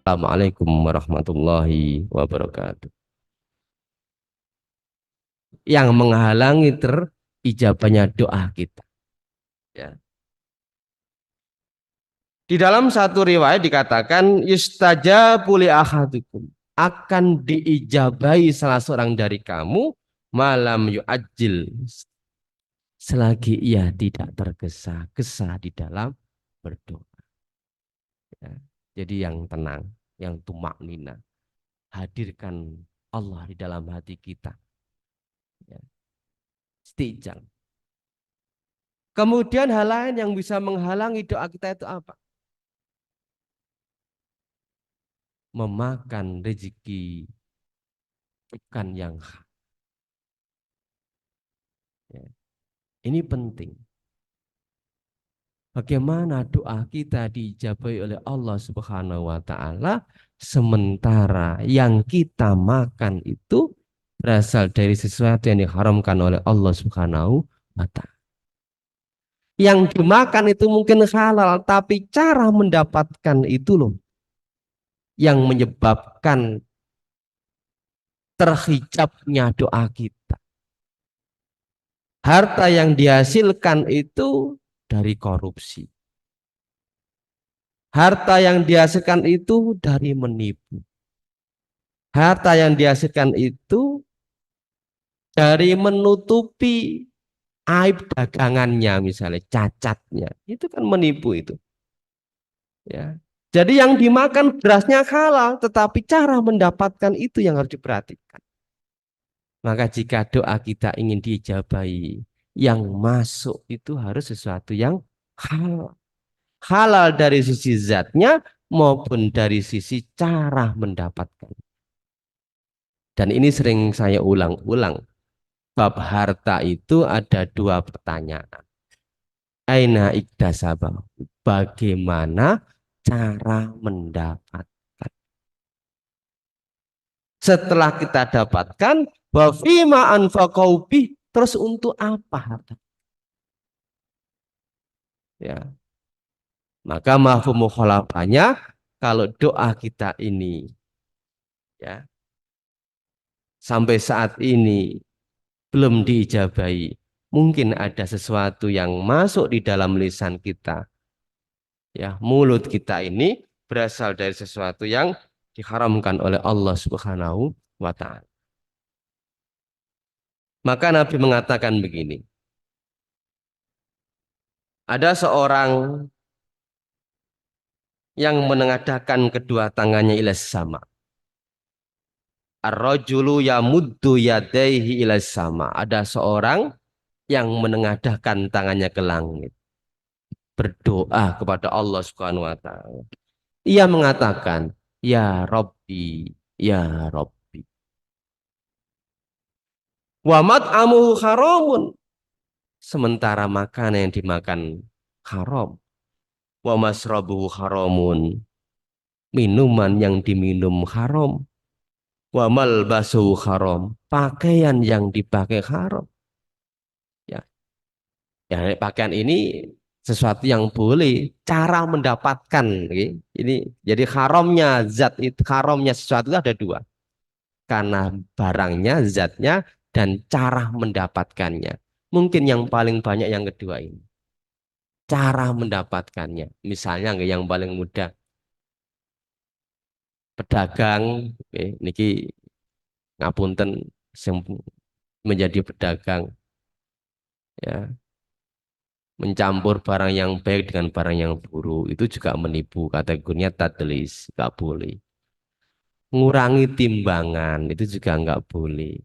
Assalamualaikum warahmatullahi wabarakatuh. Yang menghalangi terijabahnya doa kita. Ya. Di dalam satu riwayat dikatakan yustajabu li ahadukum, akan diijabahi salah seorang dari kamu malam yu'ajil, selagi ia tidak tergesa-gesa di dalam berdoa. Ya. Jadi yang tenang, yang tumak nina, hadirkan Allah di dalam hati kita. Ya. Istijal. Kemudian hal lain yang bisa menghalangi doa kita itu apa? Memakan rezeki bukan yang hak. Ya. Ini penting. Bagaimana doa kita diijabahi oleh Allah Subhanahu wa taala sementara yang kita makan itu berasal dari sesuatu yang diharamkan oleh Allah Subhanahu wa taala. Yang dimakan itu mungkin halal, tapi cara mendapatkan itu loh yang menyebabkan terhijabnya doa kita. Harta yang dihasilkan itu dari korupsi. Harta yang dihasilkan itu dari menipu. Harta yang dihasilkan itu dari menutupi aib dagangannya, misalnya cacatnya. Itu kan menipu itu. Ya. Jadi yang dimakan berasnya halal, tetapi cara mendapatkan itu yang harus diperhatikan. Maka jika doa kita ingin diijabahi, yang masuk itu harus sesuatu yang halal. Halal dari sisi zatnya maupun dari sisi cara mendapatkan. Dan ini sering saya ulang-ulang. Bab harta itu ada dua pertanyaan. Aina iktasabah. Bagaimana cara mendapatkan? Setelah kita dapatkan, wa fima anfaqau bih, terus untuk apa harta? Ya. Maka mafhum mukhalafahnya, kalau doa kita ini ya sampai saat ini belum diijabahi, mungkin ada sesuatu yang masuk di dalam lisan kita. Ya, mulut kita ini berasal dari sesuatu yang diharamkan oleh Allah Subhanahu wa taala. Maka Nabi mengatakan begini. Ada seorang yang menengadahkan kedua tangannya ila sama. Ar-rajulu yamuddu yadaihi ila sama. Ada seorang yang menengadahkan tangannya ke langit, berdoa kepada Allah Subhanahu wa taala. Ia mengatakan, "Ya Rabbi, ya Rabbi." Wa mat'amuhu haramun. Sementara makanan yang dimakan haram. Wa masrabuhu haramun. Minuman yang diminum haram. Wa malbasuhu haram. Pakaian yang dipakai haram. Ya, ya pakaian ini sesuatu yang boleh, cara mendapatkan ini jadi haramnya zat itu, haramnya sesuatu itu ada dua, karena barangnya, zatnya, dan cara mendapatkannya. Mungkin yang paling banyak yang kedua ini, cara mendapatkannya. Misalnya yang paling mudah, pedagang niki ngapunten menjadi pedagang ya, mencampur barang yang baik dengan barang yang buruk itu juga menipu, kategorinya tadlis, nggak boleh. Ngurangi timbangan itu juga nggak boleh.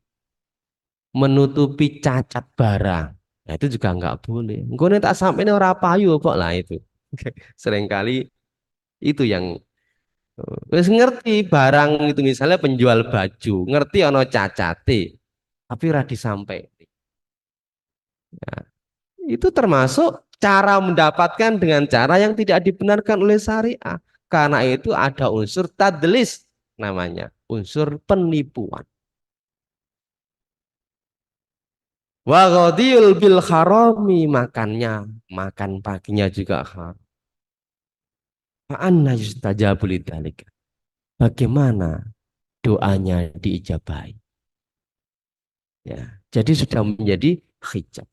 Menutupi cacat barang, nah itu juga nggak boleh. Engko nek tak sampai ora payu kok lah itu. Seringkali itu yang wis ngerti barang itu, misalnya penjual baju ngerti ono cacate tapi ora disampai. Nah, itu termasuk cara mendapatkan dengan cara yang tidak dibenarkan oleh syariah. Karena itu ada unsur tadlis namanya, unsur penipuan. Wa ghadiyul bil harami, makannya, makan paginya juga haram. Fa anna yustajabu lidzalika. bagaimana doanya diijabahi. Ya, jadi sudah menjadi hijab.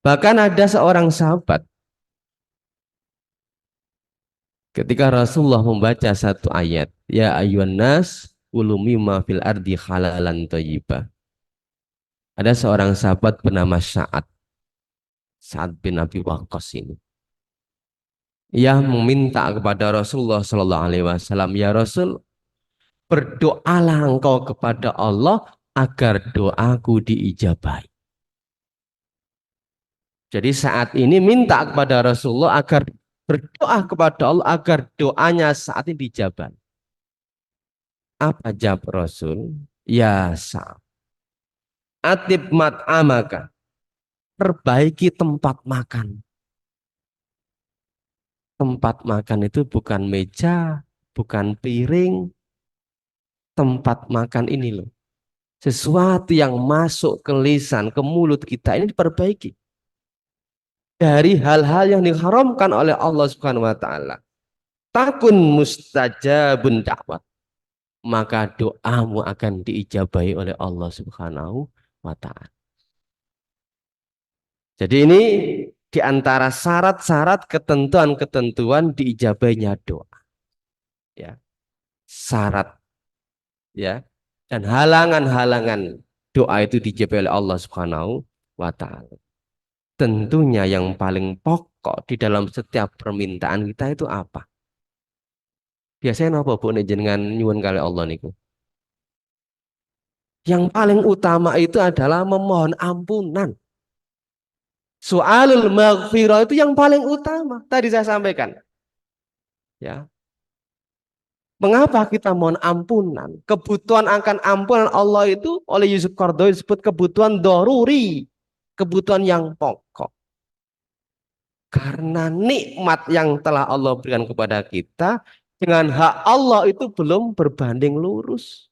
Bahkan ada seorang sahabat ketika Rasulullah membaca satu ayat, ya ayuhan nas kulu mimma fil ardi halalan thayyibah. Ada seorang sahabat bernama Sa'ad bin Abi Waqqas ini. Ia meminta kepada Rasulullah Shallallahu Alaihi Wasallam, ya Rasul, berdoalah engkau kepada Allah agar doaku diijabahi. Jadi saat ini minta kepada Rasulullah agar berdoa kepada Allah agar doanya saat ini dijabah. Apa jawab Rasul? Ya Sa'ad, atib mat'amaka, perbaiki tempat makan. Tempat makan itu bukan meja, bukan piring, tempat makan ini loh. Sesuatu yang masuk ke lisan, ke mulut kita ini diperbaiki. Dari hal-hal yang diharamkan oleh Allah Subhanahu wa taala. Takun mustajabun da'wat. Maka doamu akan diijabahi oleh Allah Subhanahu wa taala. Jadi ini di antara syarat-syarat ketentuan-ketentuan diijabahinya doa. Ya, syarat ya dan halangan-halangan doa itu dijabahi oleh Allah Subhanahu wa taala. Tentunya yang paling pokok di dalam setiap permintaan kita itu apa? Biasanya apa Bu nek jenengan nyuwun kali Allah niku? Yang paling utama itu adalah memohon ampunan. Soalul maghfirah itu yang paling utama. Tadi saya sampaikan. Ya. Mengapa kita mohon ampunan? Kebutuhan akan ampunan Allah itu oleh Yusuf Qaradawi disebut kebutuhan doruri. Kebutuhan yang pokok. Karena nikmat yang telah Allah berikan kepada kita dengan hak Allah itu belum berbanding lurus.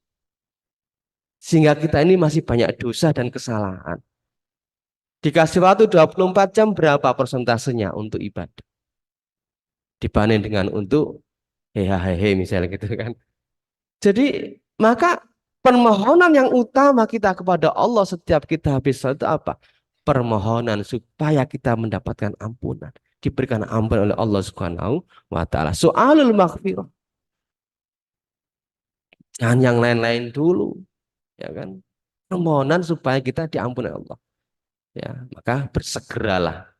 Sehingga kita ini masih banyak dosa dan kesalahan. Dikasih waktu 24 jam berapa persentasenya untuk ibadah? Dibanding dengan untuk hehehe misalnya gitu kan. Jadi maka permohonan yang utama kita kepada Allah setiap kita habis salat itu apa? Permohonan supaya kita mendapatkan ampunan. Diberikan ampunan oleh Allah Subhanahu wa taala. Soalul maghfirah. Jangan yang lain-lain dulu, ya kan? Permohonan supaya kita diampuni Allah. Ya, maka bersegeralah.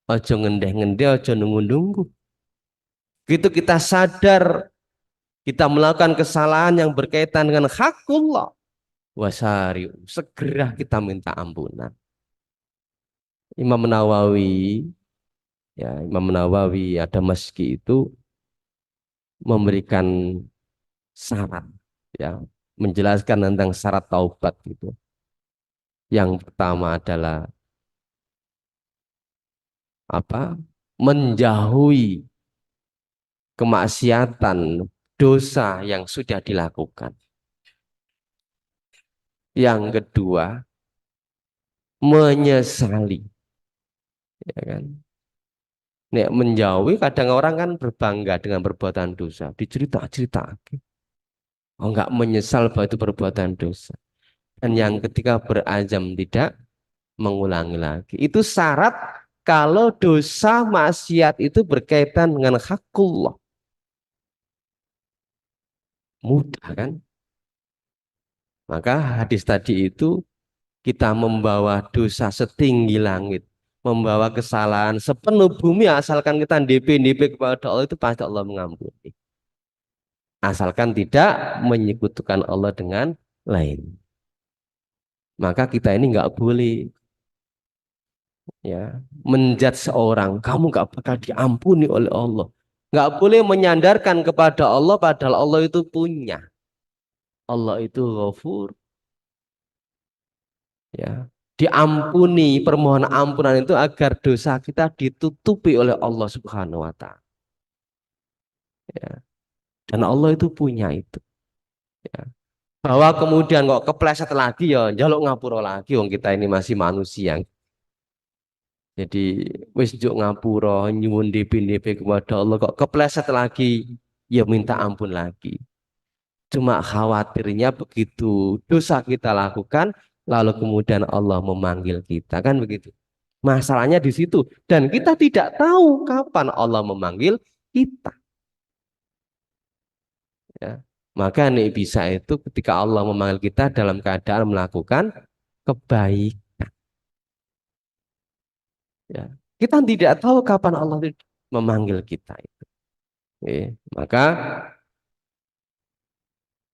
Ojo ngendeh-ngendeh, ojo nunggu-nunggu. Begitu kita sadar kita melakukan kesalahan yang berkaitan dengan hakullah, wasari, segera kita minta ampunan. Imam Nawawi, ya Imam Nawawi ada meski itu memberikan syarat, ya menjelaskan tentang syarat taubat gitu. Yang pertama adalah apa? Menjauhi kemaksiatan, dosa yang sudah dilakukan. Yang kedua, menyesali, ya kan? Nek menjauhi kadang orang kan berbangga dengan perbuatan dosa, dicerita-cerita. Oh, enggak menyesal bahwa itu perbuatan dosa. Dan yang ketiga berazam tidak mengulangi lagi. Itu syarat kalau dosa maksiat itu berkaitan dengan hakullah. Mudah kan? Maka hadis tadi itu kita membawa dosa setinggi langit, membawa kesalahan sepenuh bumi, asalkan kita DP kepada Allah itu pasti Allah mengampuni. Asalkan tidak menyekutukan Allah dengan lain. Maka kita ini nggak boleh ya menjudge seorang, kamu nggak bakal diampuni oleh Allah. Nggak boleh menyandarkan kepada Allah padahal Allah itu punya. Allah itu ghafur, ya diampuni, permohonan ampunan itu agar dosa kita ditutupi oleh Allah Subhanahu wa taala, ya. Dan Allah itu punya itu, ya. Bahwa kemudian kok kepleset lagi ya njaluk ngapura lagi, wong kita ini masih manusia. Jadi wis juk ngapura nyuwun DP kepada Allah kok kepleset lagi, ya minta ampun lagi. Cuma khawatirnya begitu dosa kita lakukan, lalu kemudian Allah memanggil kita, kan begitu. Masalahnya di situ. Dan kita tidak tahu kapan Allah memanggil kita. Ya. Maka nih bisa itu ketika Allah memanggil kita dalam keadaan melakukan kebaikan. Ya. Kita tidak tahu kapan Allah memanggil kita itu. Maka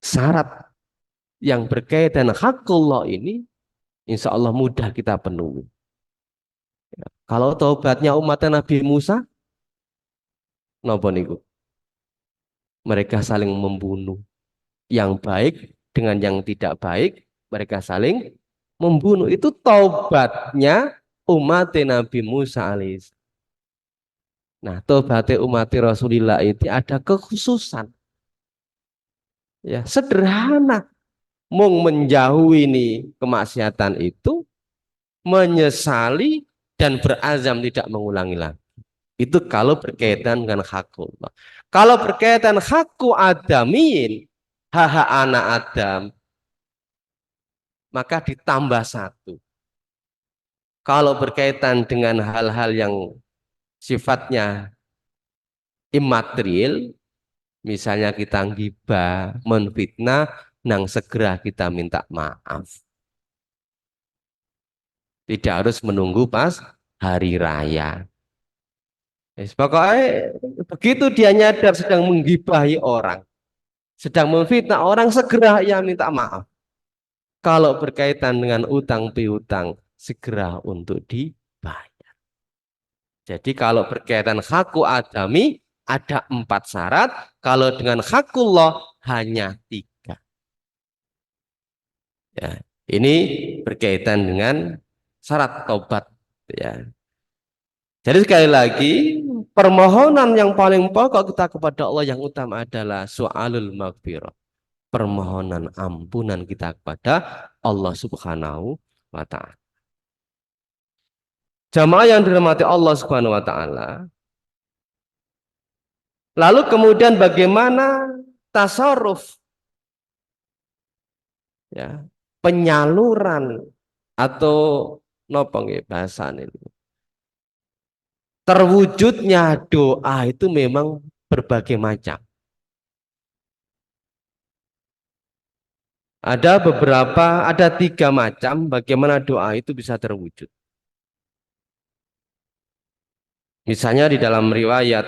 syarat yang berkaitan hakullah ini insya Allah mudah kita penuhi. Kalau taubatnya umat Nabi Musa, napa niku? Mereka saling membunuh. Yang baik dengan yang tidak baik, mereka saling membunuh. Itu taubatnya umat Nabi Musa alaihissalam. Nah, taubatnya umat Rasulullah itu ada kekhususan. Ya, sederhana. Mung menjauhi ini kemaksiatan itu, menyesali dan berazam tidak mengulangi lagi. Itu kalau berkaitan dengan hakullah. Kalau berkaitan hakku adamin, hak anak Adam, maka ditambah satu. Kalau berkaitan dengan hal-hal yang sifatnya imaterial, misalnya kita ngibah, menfitnah, nang segera kita minta maaf. Tidak harus menunggu pas hari raya. Pokoknya begitu dia nyadar sedang menggibahi orang, sedang memfitnah orang, segera ia minta maaf. Kalau berkaitan dengan utang piutang, segera untuk dibayar. Jadi kalau berkaitan haku adami, ada 4 syarat. Kalau dengan hakullah hanya 3. Ya, ini berkaitan dengan syarat tobat. Ya. Jadi sekali lagi, permohonan yang paling pokok kita kepada Allah yang utama adalah soalul maghfirah. Permohonan ampunan kita kepada Allah Subhanahu wa Ta'ala. Jamaah yang dirahmati Allah Subhanahu wa Ta'ala. Lalu kemudian bagaimana tasarruf, ya, penyaluran atau nopo nggih bahasane ini. Terwujudnya doa itu memang berbagai macam. Ada 3 macam bagaimana doa itu bisa terwujud. Misalnya di dalam riwayat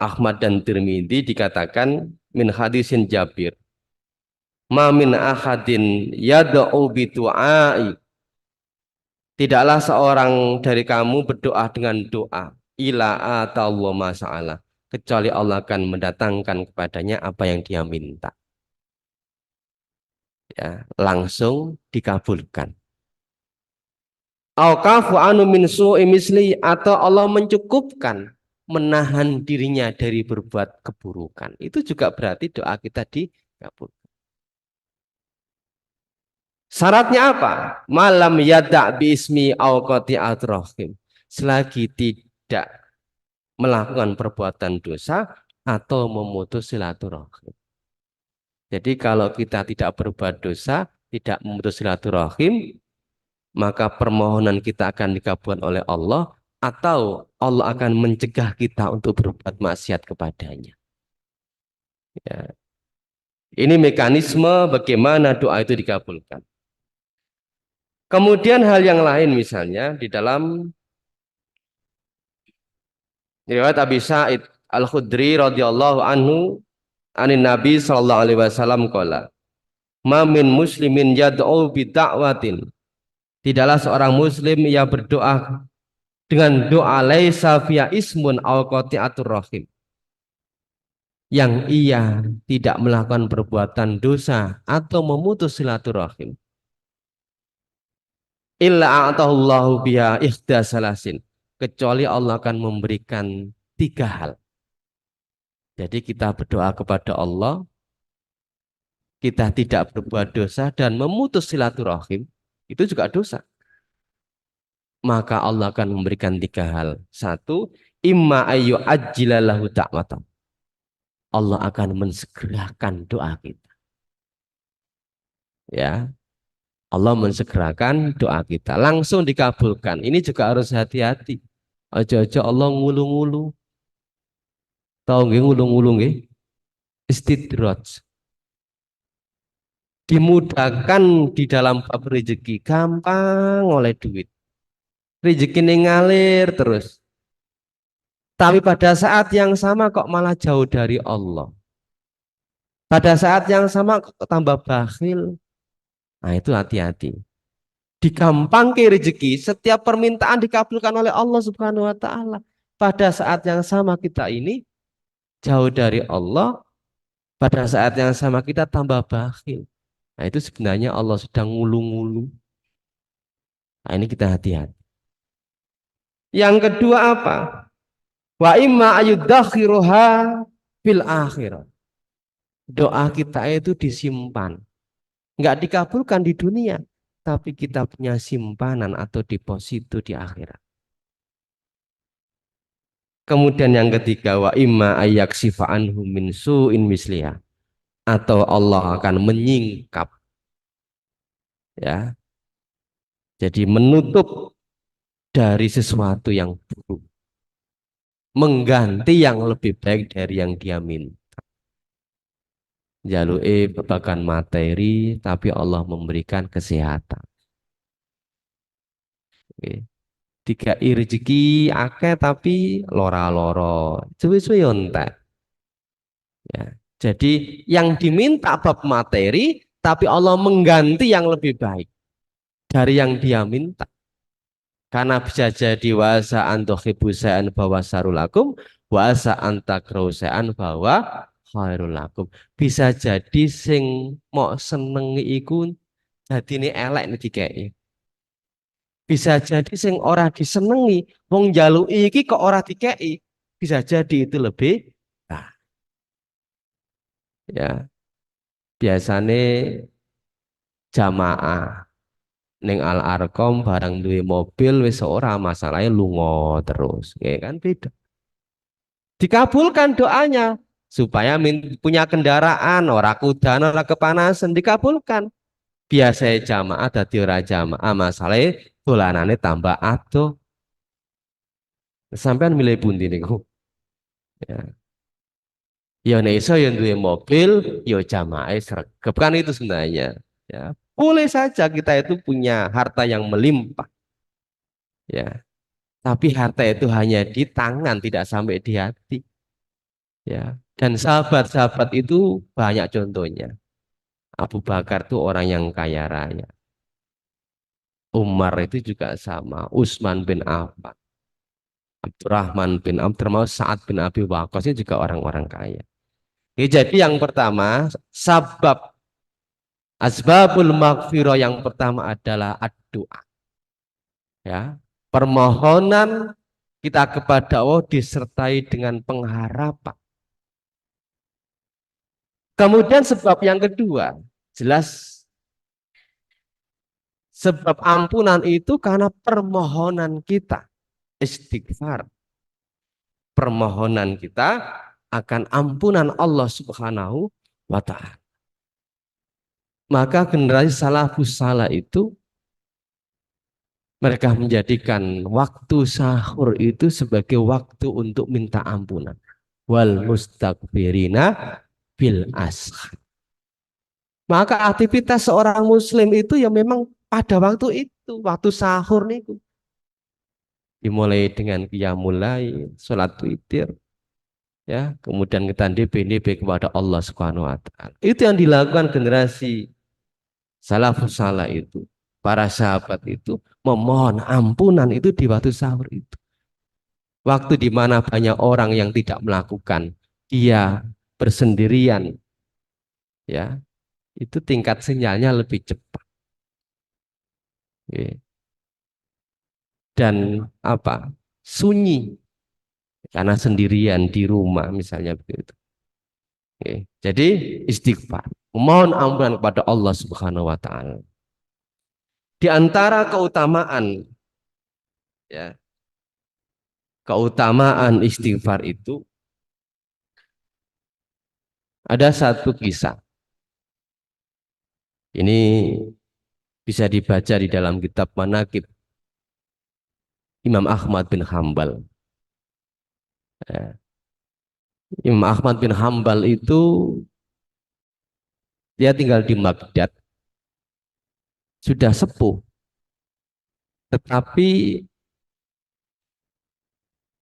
Ahmad dan Tirmidzi dikatakan min hadisin Jabir. Ma min ahadin yad'u bi du'ai. Tidaklah seorang dari kamu berdoa dengan doa ila atallahu masa'ala, kecuali Allah akan mendatangkan kepadanya apa yang dia minta. Ya, langsung dikabulkan. Auqafu anu min su'i misli, atau Allah mencukupkan menahan dirinya dari berbuat keburukan. Itu juga berarti doa kita dikabulkan. Syaratnya apa? Malam yada' bismi awqati'at rahim. Selagi tidak melakukan perbuatan dosa atau memutus silaturahim. Jadi kalau kita tidak berbuat dosa, tidak memutus silaturahim, maka permohonan kita akan dikabulkan oleh Allah, atau Allah akan mencegah kita untuk berbuat maksiat kepadanya. Ya. Ini mekanisme bagaimana doa itu dikabulkan. Kemudian hal yang lain misalnya di dalam riwayat Abi Sa'id Al-Khudri radhiyallahu anhu anin Nabi sallallahu alaihi wasallam qala ma min muslimin yad'u bi da'watin, tidaklah seorang muslim yang berdoa dengan doa laisa fiya ismun aw qati'atur rahim, yang ia tidak melakukan perbuatan dosa atau memutus silaturahim, illa a'tahullahu biha ihdasalasin, kecuali Allah akan memberikan 3 hal. Jadi kita berdoa kepada Allah, kita tidak berbuat dosa dan memutus silaturahim, itu juga dosa. Maka Allah akan memberikan 3 hal. 1, imma ayyu ajjilalahu ta'watan. Allah akan mensegerakan doa kita. Ya, Allah mensegerakan doa kita, langsung dikabulkan. Ini juga harus hati-hati. Ojo-ojo Allah ngulu-ngulu. Tahu nggih ngulu-ngulu nggih? Istidraj. Dimudahkan di dalam bab rezeki, gampang oleh duit. Rezeki ngalir terus. Tapi pada saat yang sama kok malah jauh dari Allah. Pada saat yang sama kok tambah bakhil. Nah itu hati-hati. Digampang ke rezeki, setiap permintaan dikabulkan oleh Allah Subhanahu wa taala. Pada saat yang sama kita ini jauh dari Allah, pada saat yang sama kita tambah bakhil. Nah, itu sebenarnya Allah sedang ngulu-ngulu. Nah, ini kita hati-hati. Yang kedua apa? Wa imma ayuddakhiruha fil akhirat. Doa kita itu disimpan. Enggak dikabulkan di dunia, tapi kita punya simpanan atau deposito di akhirat. Kemudian yang ketiga wa imma ayyaksifa anhu min su'in misliha, atau Allah akan menyingkap, ya. Jadi menutup dari sesuatu yang buruk, mengganti yang lebih baik dari yang dia minta. Jalui babakan materi tapi Allah memberikan kesehatan. Oke. Tiga rezeki akeh tapi lora-loro. Suwe-suwe yo entek. Ya. Jadi yang diminta bab materi, tapi Allah mengganti yang lebih baik dari yang dia minta. Karena bisa jadi wasa antohibusaan bahwa sarulakum, wasa antakrausean bahwa khairul lakum. Bisa jadi sing mau senengi iku jadi ini elek nih dikei. Bisa jadi sing ora disenengi, wong jaluki iki kok ora dikei. Bisa jadi itu lebih. Nah, ya biasane jamaah ning Al Arkom barang duwe mobil wis ora masalahnya lunga terus ya kan beda, dikabulkan doanya supaya punya kendaraan ora kudan ora kepanasan dikabulkan. Biasa jamaah dadi ora jamaah masalahnya dolanane tambah adoh. Sampean milih pundi niku ya, ya nek iso yang duwe mobil ya jamaah sregep kan itu sebenarnya ya. Boleh saja kita itu punya harta yang melimpah ya. Tapi harta itu hanya di tangan, tidak sampai di hati. Ya. Dan sahabat-sahabat itu banyak contohnya. Abu Bakar itu orang yang kaya raya. Umar itu juga sama. Utsman bin Affan, Abdurrahman bin Auf, termasuk Sa'ad bin Abi Waqqas ini juga orang-orang kaya. Ya, jadi yang pertama, asbabul maghfirah yang pertama adalah doa. Ya, permohonan kita kepada Allah disertai dengan pengharapan. Kemudian sebab yang kedua, jelas sebab ampunan itu karena permohonan kita, istighfar. Permohonan kita akan ampunan Allah Subhanahu wa taala. Maka generasi salafus salah itu mereka menjadikan waktu sahur itu sebagai waktu untuk minta ampunan. Wal mustakbirina bil ashar. Maka aktivitas seorang muslim itu ya memang pada waktu itu, waktu sahur nih. Dimulai dengan qiyamul lail, salat witir, ya, kemudian kita ndp kepada Allah Subhanahu wa taala. Itu yang dilakukan generasi salafus saleh itu. Para sahabat itu memohon ampunan itu di waktu sahur itu. Waktu di mana banyak orang yang tidak melakukan, dia bersendirian, ya, itu tingkat sinyalnya lebih cepat. Oke. Dan apa? Sunyi karena sendirian di rumah misalnya begitu. Oke. Jadi istighfar, memohon ampunan kepada Allah Subhanahu wa taala. Di antara keutamaan, ya, keutamaan istighfar itu Ada satu kisah. Ini bisa dibaca di dalam kitab Manaqib Imam Ahmad bin Hambal. Ya. Imam Ahmad bin Hambal itu dia tinggal di Baghdad, sudah sepuh, tetapi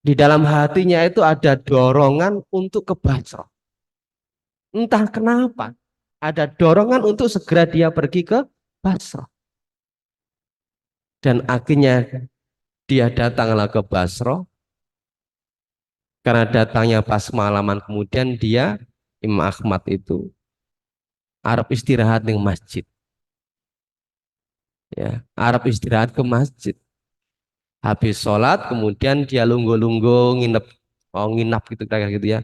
di dalam hatinya itu ada dorongan untuk ke Basra. Entah kenapa, ada dorongan untuk segera dia pergi ke Basra. Dan akhirnya dia datanglah ke Basra. Karena datangnya pas malaman, kemudian dia Imam Ahmad itu Arab istirahat di masjid. Ya, Arab istirahat ke masjid. Habis sholat, kemudian dia lunggu-lunggu nginep, mau nginap gitu kayak gitu ya.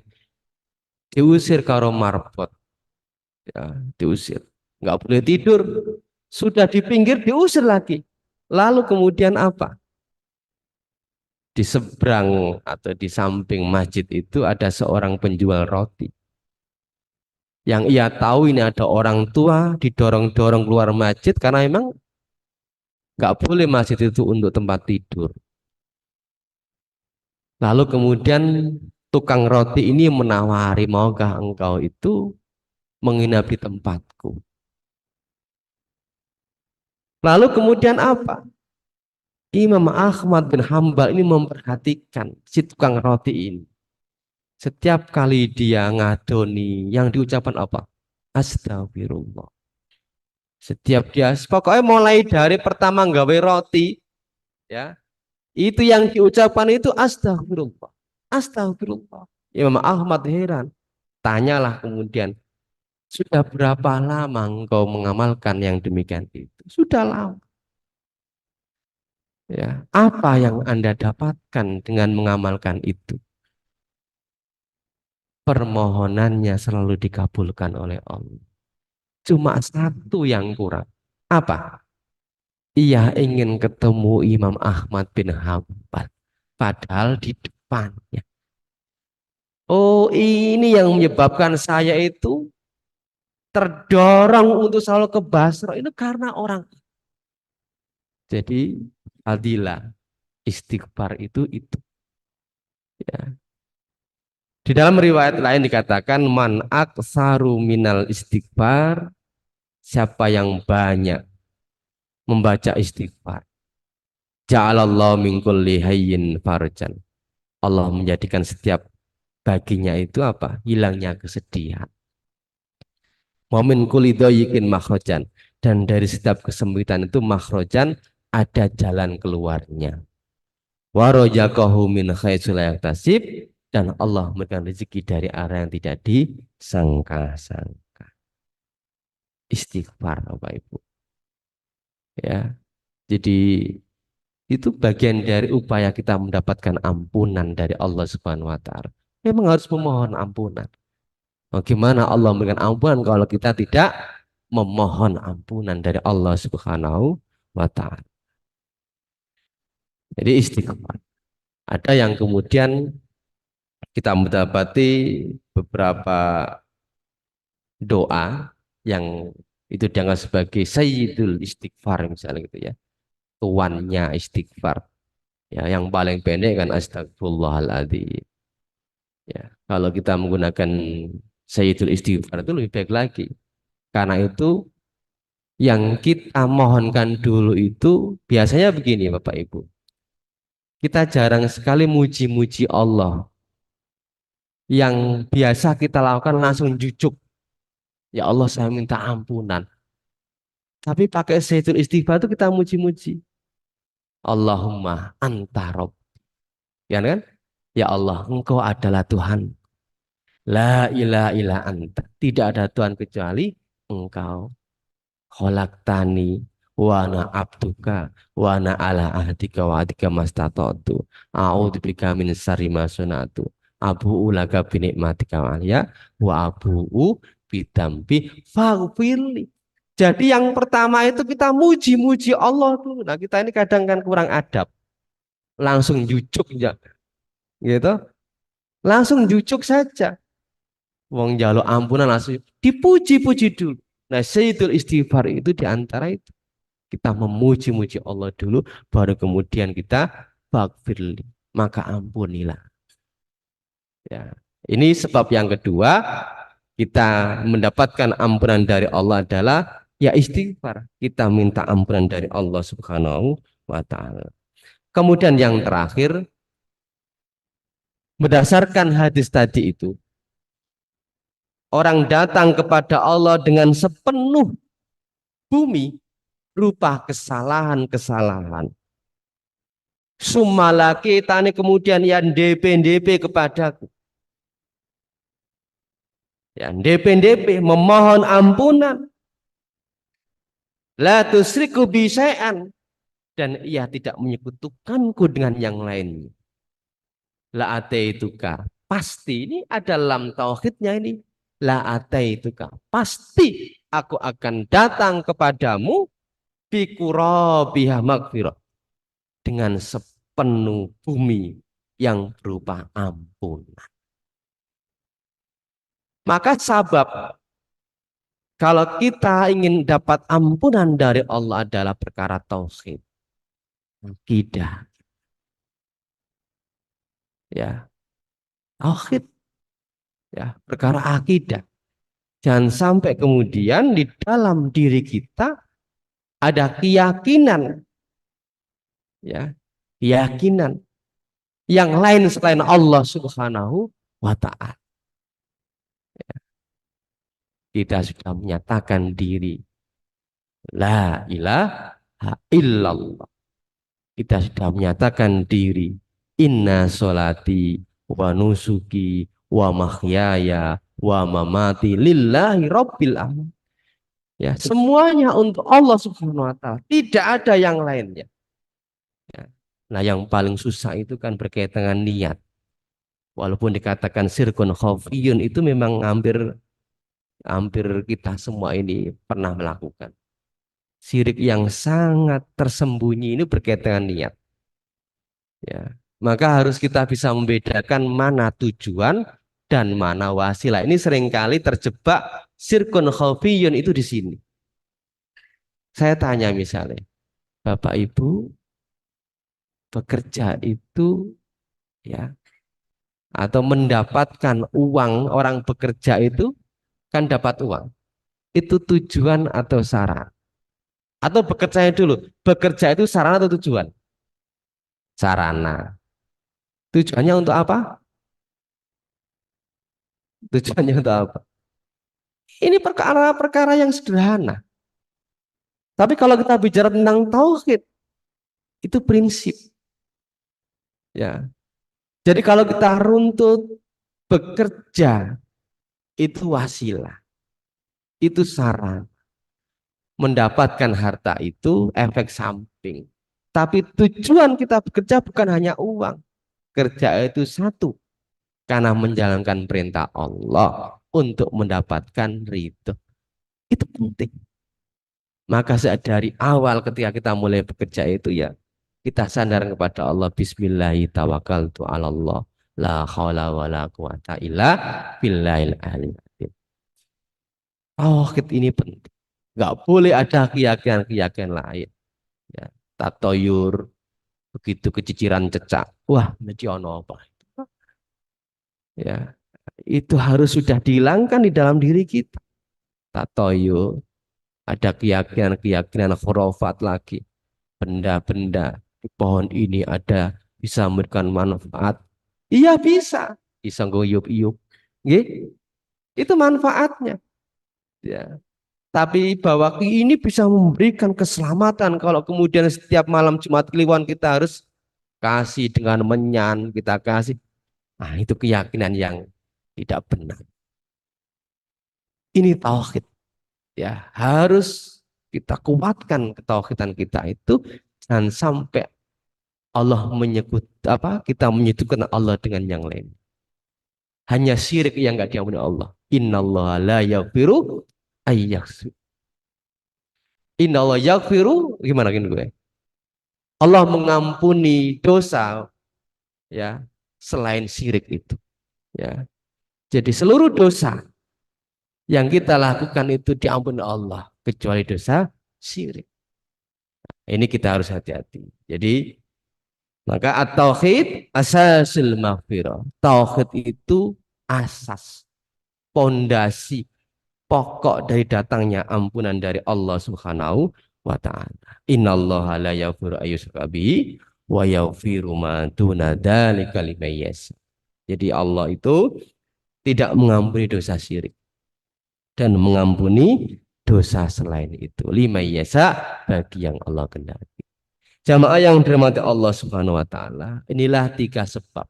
Diusir karo marbot, ya, diusir. Nggak boleh tidur. Sudah di pinggir diusir lagi. Lalu kemudian apa? Di seberang atau di samping masjid itu ada seorang penjual roti. Yang ia tahu ini ada orang tua didorong-dorong keluar masjid karena memang nggak boleh masjid itu untuk tempat tidur. Lalu kemudian tukang roti ini menawari, maukah engkau itu menginap di tempatku? Lalu kemudian apa? Imam Ahmad bin Hambal ini memperhatikan si tukang roti ini. Setiap kali dia ngadoni, yang diucapkan apa? Astagfirullah. Setiap dia, pokoknya mulai dari pertama nggawe roti, ya, itu yang diucapkan itu astagfirullah. Astagfirullah. Imam Ahmad heran. Tanyalah kemudian, sudah berapa lama engkau mengamalkan yang demikian itu? Sudah lama. Ya, apa yang Anda dapatkan dengan mengamalkan itu? Permohonannya selalu dikabulkan oleh Allah. Cuma satu yang kurang. Apa? Ia ingin ketemu Imam Ahmad bin Hambal. Padahal di depannya. Oh, ini yang menyebabkan saya itu terdorong untuk selalu ke Basra. Itu karena orang. Jadi, fadilah istighfar itu. Ya. Di dalam riwayat lain dikatakan man aksaru minal istighfar, siapa yang banyak membaca istighfar. Ja'alallahu min kulli hayyin farjan. Allah menjadikan setiap baginya itu apa? Hilangnya kesedihan. Wa min kulli dayyiqin makhrajan. Dan dari setiap kesempitan itu makhrajan, ada jalan keluarnya. Wa rajaqahu min haitsu la yahtasib, dan Allah memberikan rezeki dari arah yang tidak disangka-sangka. Istighfar Bapak Ibu. Ya. Jadi itu bagian dari upaya kita mendapatkan ampunan dari Allah Subhanahu wa taala. Memang harus memohon ampunan. Bagaimana Allah memberikan ampunan kalau kita tidak memohon ampunan dari Allah Subhanahu wa taala. Jadi istighfar. Ada yang kemudian kita mendapati beberapa doa yang itu dianggap sebagai sayyidul istighfar misalnya gitu ya. Tuannya istighfar. Ya, yang paling pendek kan astagfirullahaladzim. Ya, kalau kita menggunakan sayyidul istighfar itu lebih baik lagi. Karena itu yang kita mohonkan dulu itu biasanya begini Bapak Ibu. Kita jarang sekali muji-muji Allah. Yang biasa kita lakukan langsung jujuk. Ya Allah saya minta ampunan. Tapi pakai sayyidul istighfar itu kita muji-muji. Allahumma anta Rabb. Ya kan? Ya Allah, engkau adalah Tuhan. La ilaha illa anta. Tidak ada Tuhan kecuali engkau. Khalaqtani wa ana abduka wa ana ala ahdika wa adika mastata'tu. A'udzubika min syarri ma sana'tu. Abu'u laka bi nikmatika alayya wa abu'u bidambi faghfirli. Jadi yang pertama itu kita muji-muji Allah dulu. Nah, kita ini kadang kan kurang adab. Langsung jujuk ya. Gitu. Langsung jujuk saja. Wong jaluk ampunan langsung dipuji-puji dulu. Nah, sayyidul istighfar itu diantara itu. Kita memuji-muji Allah dulu, baru kemudian kita bagfirli, maka ampunilah. Ya. Ini sebab yang kedua, kita mendapatkan ampunan dari Allah adalah ya istighfar. Kita minta ampunan dari Allah Subhanahu wa taala. Kemudian yang terakhir, berdasarkan hadis tadi itu, orang datang kepada Allah dengan sepenuh bumi berupa kesalahan-kesalahan. Sumalaki tani kemudian yang DP kepadaku. Yang DP memohon ampunan. La tusriku bisyai'an. Dan ia tidak menyekutukanku dengan yang lainnya. La ataituka. Pasti ini ada dalam tauhidnya ini. La ataituka. Pasti aku akan datang kepadamu bikurabiha magfirah. Dengan sepenuh bumi yang berupa ampunan. Maka sabab kalau kita ingin dapat ampunan dari Allah adalah perkara tauhid, akidah, ya, tauhid, ya, perkara akidah. Jangan sampai kemudian di dalam diri kita ada keyakinan, ya, keyakinan yang lain selain Allah Subhanahu wa Ta'ala. Kita sudah menyatakan diri la ilaha illallah. Kita sudah menyatakan diri inna solati wa nusuki wa mahyaya wa mamati lillahi rabbil alamin. Ya, semuanya untuk Allah Subhanahu wa taala, tidak ada yang lainnya. Ya. Nah, yang paling susah itu kan berkaitan dengan niat. Walaupun dikatakan sirkun khafiyun, itu memang hampir kita semua ini pernah melakukan. Syirik yang sangat tersembunyi ini berkaitan dengan niat. Ya, maka harus kita bisa membedakan mana tujuan dan mana wasilah. Ini seringkali terjebak sirkun khafiyun itu di sini. Saya tanya misalnya, Bapak Ibu bekerja itu ya atau mendapatkan uang, orang bekerja itu kan dapat uang. Itu tujuan atau syarat? Atau bekerja dulu, bekerja itu sarana atau tujuan? Sarana. Tujuannya untuk apa? Tujuannya untuk apa? Ini perkara-perkara yang sederhana. Tapi kalau kita bicara tentang tauhid, itu prinsip. Ya. Jadi kalau kita runtut bekerja itu wasilah. Itu saran. Mendapatkan harta itu efek samping. Tapi tujuan kita bekerja bukan hanya uang. Kerja itu satu. Karena menjalankan perintah Allah untuk mendapatkan ridho. Itu penting. Maka dari awal ketika kita mulai bekerja itu ya kita sadar kepada Allah. Bismillahirrahmanirrahim. La haula wa la quwata illa billahil aliyil azim. Tauhid ini penting. Nggak boleh ada keyakinan-keyakinan lain. Ya, tatoyur, begitu keciciran cecak. Wah, mesti ono apa? Ya, itu harus sudah dihilangkan di dalam diri kita. Tatoyur, ada keyakinan-keyakinan khurafat lagi. Benda-benda di pohon ini ada bisa memberikan manfaat. Iya bisa. Bisa ngoyup-iyup. Itu manfaatnya. Ya. Tapi bahwa ini bisa memberikan keselamatan kalau kemudian setiap malam Jumat Kliwon kita harus kasih dengan menyan, kita kasih. Nah, itu keyakinan yang tidak benar. Ini tauhid. Ya, harus kita kuatkan ketauhidan kita itu jangan sampai Allah menyebut kita menyebutkan Allah dengan yang lain. Hanya syirik yang enggak diampuni Allah. Innallaha la yaghfiru ayyaghfir. Innallaha yaghfiru gimana gini gue? Allah mengampuni dosa ya selain syirik itu. Ya. Jadi seluruh dosa yang kita lakukan itu diampuni Allah kecuali dosa syirik. Ini kita harus hati-hati. Jadi maka at-tauhid asasul maghfirah. Tauhid itu asas, pondasi, pokok dari datangnya ampunan dari Allah Subhanahu wa taala. Innallaha la yaghfiru ayyushraka bihi wa yaghfiru ma duna dzalika liman yasha. Jadi Allah itu tidak mengampuni dosa syirik dan mengampuni dosa selain itu. Liman yasha, bagi yang Allah kehendaki. Jamaah yang dirahmati Allah Subhanahu wa taala, inilah tiga sebab.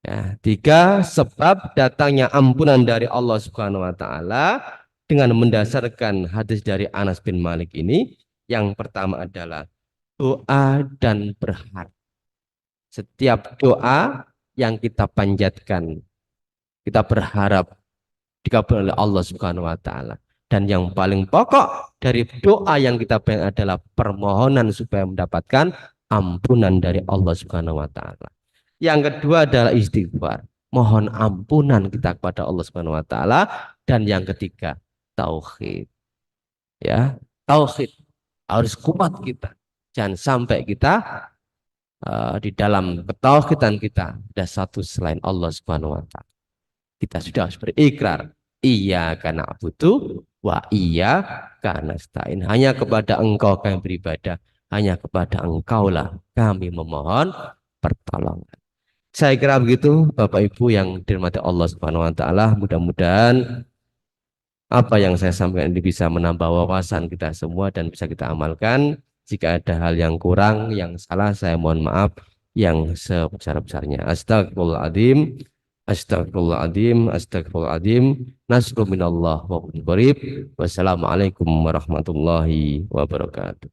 Ya, tiga sebab datangnya ampunan dari Allah Subhanahu wa taala dengan mendasarkan hadis dari Anas bin Malik ini. Yang pertama adalah doa dan berharap. Setiap doa yang kita panjatkan, kita berharap dikabul oleh Allah Subhanahu wa taala. Dan yang paling pokok dari doa yang kita panjatkan adalah permohonan supaya mendapatkan ampunan dari Allah Subhanahu wa taala. Yang kedua adalah istighfar, mohon ampunan kita kepada Allah Subhanahu wa taala. Dan yang ketiga, tauhid. Ya, tauhid harus kuat kita. Jangan sampai kita di dalam ketauhidan kita ada satu selain Allah Subhanahu wa taala. Kita sudah harus berikrar, iyyaka na'budu wa iyyaka nasta'in. Hanya kepada Engkau kami beribadah, hanya kepada Engkaulah kami memohon pertolongan. Saya kira begitu Bapak Ibu yang dirahmati Allah Subhanahu wa taala. Mudah-mudahan apa yang saya sampaikan ini bisa menambah wawasan kita semua dan bisa kita amalkan. Jika ada hal yang kurang, yang salah, saya mohon maaf yang sebesar-besarnya. Astagfirullahaladzim, astagfirullahaladzim, astagfirullahaladzim. Nasru minallah wa qarib. Wassalamualaikum warahmatullahi wabarakatuh.